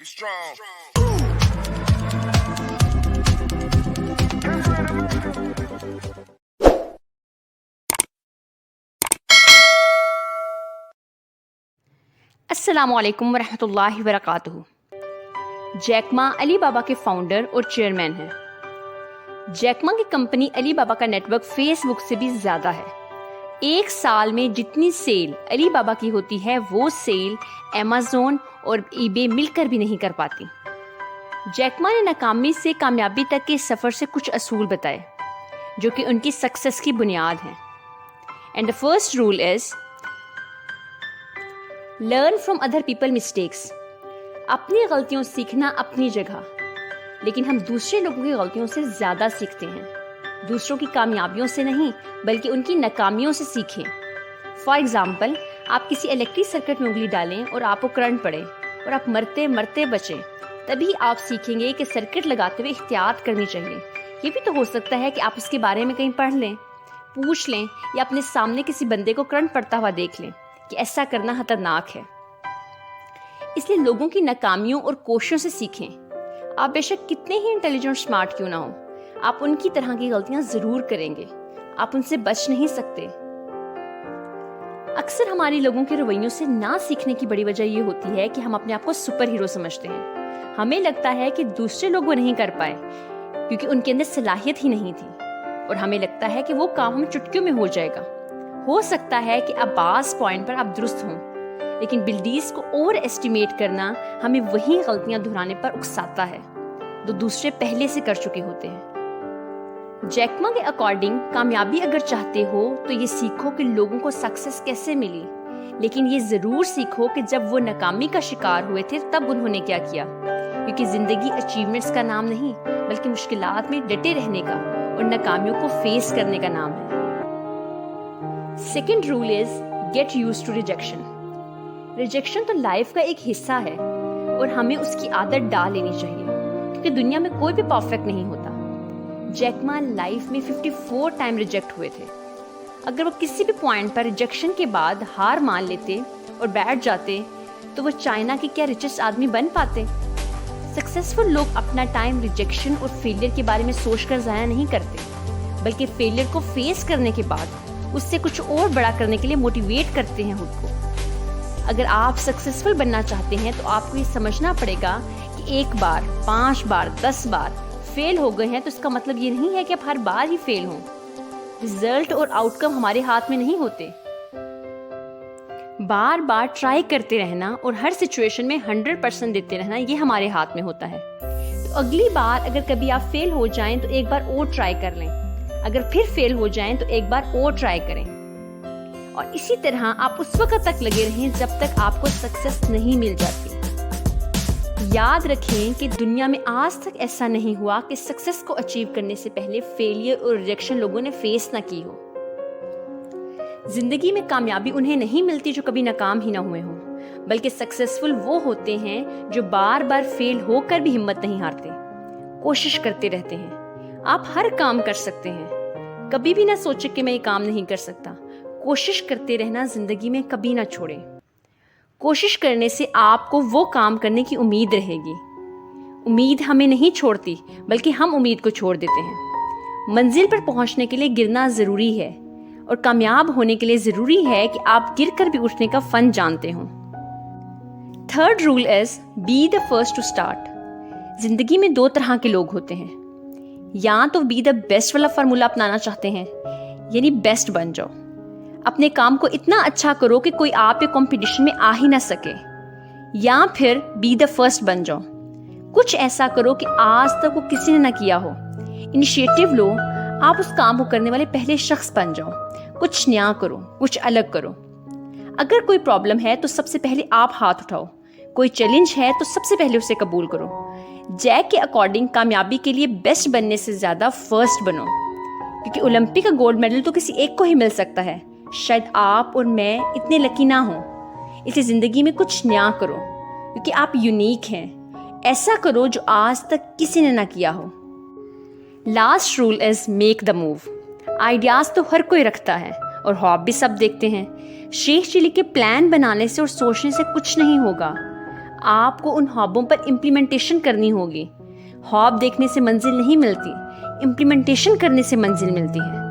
السلام علیکم ورحمۃ اللہ وبرکاتہ۔ جیک ما علی بابا کے فاؤنڈر اور چیئرمین ہیں۔ جیک ما کی کمپنی علی بابا کا نیٹ ورک فیس بک سے بھی زیادہ ہے۔ ایک سال میں جتنی سیل علی بابا کی ہوتی ہے وہ سیل ایمیزون اور ای بے مل کر بھی نہیں کر پاتی۔ جیک ما نے ناکامی سے کامیابی تک کے سفر سے کچھ اصول بتائے جو کہ ان کی سکسیس کی بنیاد ہیں۔ And the first rule is learn from other people mistakes۔ اپنی غلطیوں سیکھنا اپنی جگہ، لیکن ہم دوسرے لوگوں کی غلطیوں سے زیادہ سیکھتے ہیں۔ دوسروں کی کامیابیوں سے نہیں بلکہ ان کی ناکامیوں سے سیکھیں۔ فار ایگزامپل، آپ کسی الیکٹرک سرکٹ میں انگلی ڈالیں اور آپ کو کرنٹ پڑے اور آپ مرتے مرتے بچیں، تبھی آپ سیکھیں گے کہ سرکٹ لگاتے ہوئے احتیاط کرنی چاہیے۔ یہ بھی تو ہو سکتا ہے کہ آپ اس کے بارے میں کہیں پڑھ لیں، پوچھ لیں یا اپنے سامنے کسی بندے کو کرنٹ پڑتا ہوا دیکھ لیں کہ ایسا کرنا خطرناک ہے۔ اس لیے لوگوں کی ناکامیوں اور کوششوں سے سیکھیں۔ آپ بے شک کتنے ہی انٹیلیجنٹ اور اسمارٹ کیوں نہ ہوں، آپ ان کی طرح کی غلطیاں ضرور کریں گے، آپ ان سے بچ نہیں سکتے۔ اکثر ہماری لوگوں کے رویوں سے نہ سیکھنے کی بڑی وجہ یہ ہوتی ہے کہ ہم اپنے آپ کو سپر ہیرو سمجھتے ہیں۔ ہمیں لگتا ہے کہ دوسرے لوگ وہ نہیں کر پائے کیونکہ ان کے اندر صلاحیت ہی نہیں تھی، اور ہمیں لگتا ہے کہ وہ کام ہم چٹکیوں میں ہو جائے گا۔ ہو سکتا ہے کہ اب بعض پوائنٹ پر آپ درست ہوں، لیکن بلڈیز کو اوور ایسٹیمیٹ کرنا ہمیں وہی غلطیاں دہرانے پر اکساتا ہے جو دوسرے پہلے سے کر چکے ہوتے ہیں۔ جیک ما کے اکارڈنگ کامیابی اگر چاہتے ہو تو یہ سیکھو کہ لوگوں کو سکسیس کیسے ملی، لیکن یہ ضرور سیکھو کہ جب وہ ناکامی کا شکار ہوئے تھے تب انہوں نے کیا کیا، کیونکہ زندگی اچیومنٹس کا نام نہیں بلکہ مشکلات میں ڈٹے رہنے کا اور ناکامیوں کو فیس کرنے کا نام ہے۔ Second rule is get use to rejection. Rejection تو لائف کا ایک حصہ ہے اور ہمیں اس کی عادت ڈال لینی چاہیے، کیونکہ دنیا میں کوئی بھی پرفیکٹ نہیں ہوتا۔ جیک ما لائف میں 54 ٹائم ریجیکٹ ہوئے تھے۔ اگر وہ کسی بھی پوائنٹ پر ریجیکشن کے بعد ہار مان لیتے اور بیٹھ جاتے تو وہ چائنا کے کیا ریچسٹ آدمی بن پاتے؟ سکسیسفل لوگ اپنا ٹائم ریجیکشن اور فیلئر کے بارے میں سوچ کر ضائع نہیں کرتے، بلکہ فیلئر کو فیس کرنے کے بعد اس سے کچھ اور بڑا کرنے کے لیے موٹیویٹ کرتے ہیں خود کو۔ اگر آپ سکسیسفل بننا چاہتے ہیں تو آپ کو یہ سمجھنا پڑے گا کہ ایک بار، 5 بار، 10 بار فیل ہو گئے ہیں تو اس کا مطلب یہ نہیں ہے کہ آپ ہر بار ہی فیل ہوں۔ رزلٹ اور آؤٹ کم ہمارے ہاتھ میں نہیں ہوتے۔ بار بار ٹرائی کرتے رہنا اور ہر سچویشن میں 100% دیتے رہنا یہ ہمارے ہاتھ میں ہوتا ہے۔ تو اگلی بار اگر کبھی آپ فیل ہو جائیں تو ایک بار اور ٹرائی کر لیں، اگر پھر فیل ہو جائیں تو ایک بار اور ٹرائی کریں، اور اسی طرح آپ اس وقت تک لگے رہیں جب تک آپ کو سکسیس نہیں مل جاتی۔ یاد رکھیں کہ دنیا میں آج تک ایسا نہیں ہوا کہ سکسیس کو اچیو کرنے سے پہلے فیلئر اور ریجیکشن لوگوں نے فیس نہ کی ہو۔ زندگی میں کامیابی انہیں نہیں ملتی جو کبھی ناکام ہی نہ ہوئے ہوں، بلکہ سکسیسفل وہ ہوتے ہیں جو بار بار فیل ہو کر بھی ہمت نہیں ہارتے، کوشش کرتے رہتے ہیں۔ آپ ہر کام کر سکتے ہیں، کبھی بھی نہ سوچیں کہ میں یہ کام نہیں کر سکتا۔ کوشش کرتے رہنا زندگی میں کبھی نہ چھوڑیں۔ کوشش کرنے سے آپ کو وہ کام کرنے کی امید رہے گی۔ امید ہمیں نہیں چھوڑتی بلکہ ہم امید کو چھوڑ دیتے ہیں۔ منزل پر پہنچنے کے لیے گرنا ضروری ہے، اور کامیاب ہونے کے لیے ضروری ہے کہ آپ گر کر بھی اٹھنے کا فن جانتے ہوں۔ Third rule is be the first to start. زندگی میں 2 طرح کے لوگ ہوتے ہیں، یا تو بی دا بیسٹ والا فارمولا اپنانا چاہتے ہیں، یعنی بیسٹ بن جاؤ، اپنے کام کو اتنا اچھا کرو کہ کوئی آپ کے کمپٹیشن میں آ ہی نہ سکے، یا پھر بی دا فرسٹ بن جاؤ، کچھ ایسا کرو کہ آج تک وہ کسی نے نہ کیا ہو، انیشیٹو لو، آپ اس کام کو کرنے والے پہلے شخص بن جاؤ، کچھ نیا کرو، کچھ الگ کرو۔ اگر کوئی پرابلم ہے تو سب سے پہلے آپ ہاتھ اٹھاؤ، کوئی چیلنج ہے تو سب سے پہلے اسے قبول کرو۔ جیک کے اکارڈنگ کامیابی کے لیے بیسٹ بننے سے زیادہ فرسٹ بنو، کیونکہ اولمپک کا گولڈ میڈل تو کسی ایک کو ہی مل سکتا ہے، شاید آپ اور میں اتنے لکی نہ ہوں۔ اس لیے زندگی میں کچھ نیا کرو، کیونکہ آپ یونیک ہیں۔ ایسا کرو جو آج تک کسی نے نہ کیا ہو۔ Last rule is make the move. Ideas تو ہر کوئی رکھتا ہے اور خواب بھی سب دیکھتے ہیں۔ شیخ چلی کے پلان بنانے سے اور سوچنے سے کچھ نہیں ہوگا۔ آپ کو ان خوابوں پر امپلیمنٹیشن کرنی ہوگی. خواب دیکھنے سے منزل نہیں ملتی, امپلیمنٹیشن کرنے سے منزل ملتی ہے.